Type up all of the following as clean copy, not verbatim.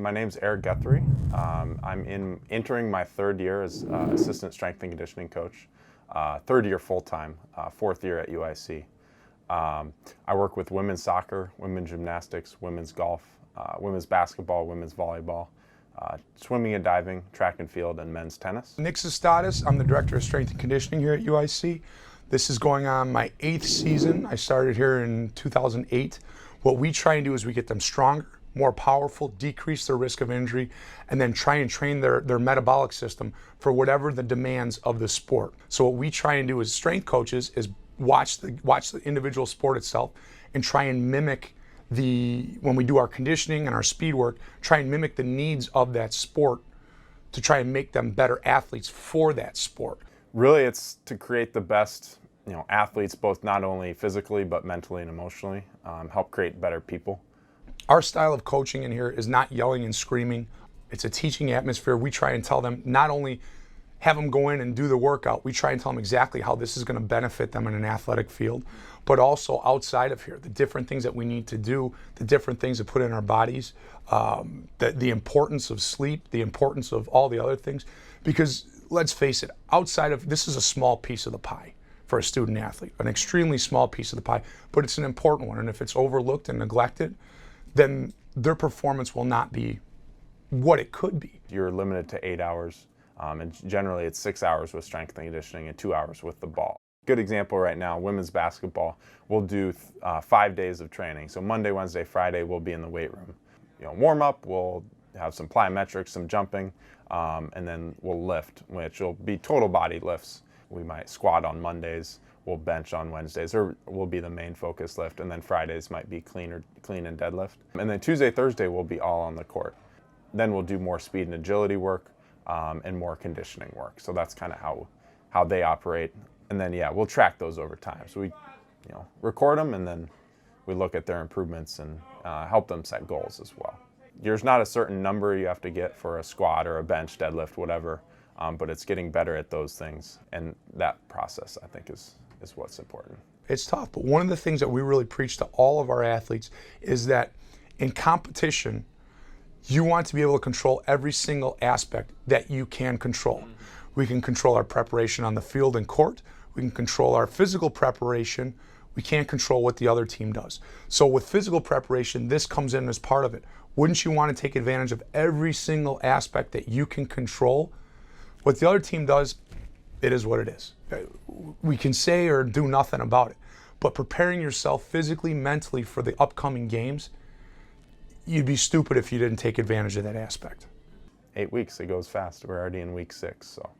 My name's Guthrie. I'm entering my third year as assistant strength and conditioning coach. Third year full-time, fourth year at UIC. I work with women's soccer, women's gymnastics, women's golf, women's basketball, women's volleyball, swimming and diving, track and field, and men's tennis. Zostautas. I'm the director of strength and conditioning here at UIC. This is going on my 8th season. I started here in 2008. What we try and do is we get them stronger, more powerful, decrease their risk of injury, and then try and train their metabolic system for whatever the demands of the sport. So what we try and do as strength coaches is watch the individual sport itself and try and mimic when we do our conditioning and our speed work, try and mimic the needs of that sport to try and make them better athletes for that sport. Really, it's to create the best athletes, both not only physically but mentally and emotionally, help create better people. Our style of coaching in here is not yelling and screaming. It's a teaching atmosphere. We try and tell them, not only have them go in and do the workout, we try and tell them exactly how this is going to benefit them in an athletic field, but also outside of here, the different things that we need to do, the different things to put in our bodies, the importance of sleep, the importance of all the other things. Because let's face it, outside of this is a small piece of the pie for a student athlete, an extremely small piece of the pie, but it's an important one. And if it's overlooked and neglected, then their performance will not be what it could be. You're limited to 8 hours, and generally it's 6 hours with strength and conditioning and 2 hours with the ball. Good example right now, women's basketball, we'll do 5 days of training. So Monday, Wednesday, Friday, we'll be in the weight room. Warm up, we'll have some plyometrics, some jumping, and then we'll lift, which will be total body lifts. We might squat on Mondays, we'll bench on Wednesdays, or will be the main focus lift, and then Fridays might be clean and deadlift. And then Tuesday, Thursday will be all on the court. Then we'll do more speed and agility work and more conditioning work. So that's kind of how they operate. And then we'll track those over time. So we record them, and then we look at their improvements and help them set goals as well. There's not a certain number you have to get for a squat or a bench, deadlift, whatever. But it's getting better at those things, and that process, I think, is what's important. It's tough, but one of the things that we really preach to all of our athletes is that in competition, you want to be able to control every single aspect that you can control. We can control our preparation on the field and court. We can control our physical preparation. We can't control what the other team does. So with physical preparation, this comes in as part of it. Wouldn't you want to take advantage of every single aspect that you can control? What the other team does, it is what it is. We can say or do nothing about it. But preparing yourself physically, mentally for the upcoming games, you'd be stupid if you didn't take advantage of that aspect. 8 weeks, it goes fast. We're already in week 6. So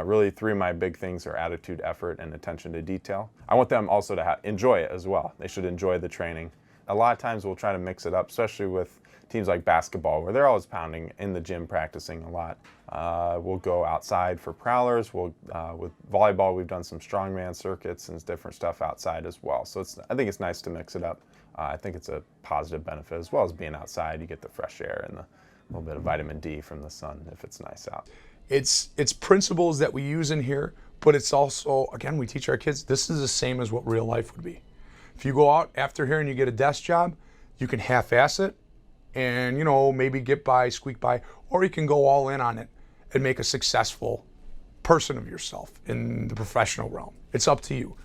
really 3 of my big things are attitude, effort, and attention to detail. I want them also to enjoy it as well. They should enjoy the training. A lot of times we'll try to mix it up, especially with teams like basketball, where they're always pounding in the gym, practicing a lot. We'll go outside for prowlers. With volleyball, we've done some strongman circuits and different stuff outside as well. So I think it's nice to mix it up. I think it's a positive benefit as well as being outside. You get the fresh air and a little bit of vitamin D from the sun if it's nice out. It's principles that we use in here, but it's also, again, we teach our kids, this is the same as what real life would be. If you go out after here and you get a desk job, you can half-ass it and, maybe get by, squeak by, or you can go all in on it and make a successful person of yourself in the professional realm. It's up to you.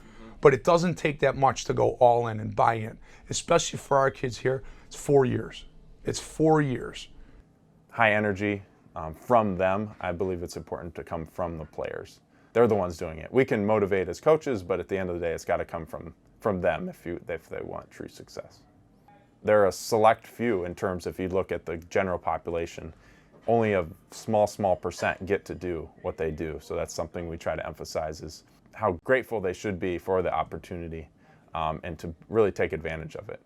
But it doesn't take that much to go all in and buy in, especially for our kids here. It's 4 years. It's 4 years. High energy from them. I believe it's important to come from the players. They're the ones doing it. We can motivate as coaches, but at the end of the day, it's got to come from them if they want true success. They're a select few in terms, if you look at the general population, only a small percent get to do what they do. So that's something we try to emphasize, is how grateful they should be for the opportunity and to really take advantage of it.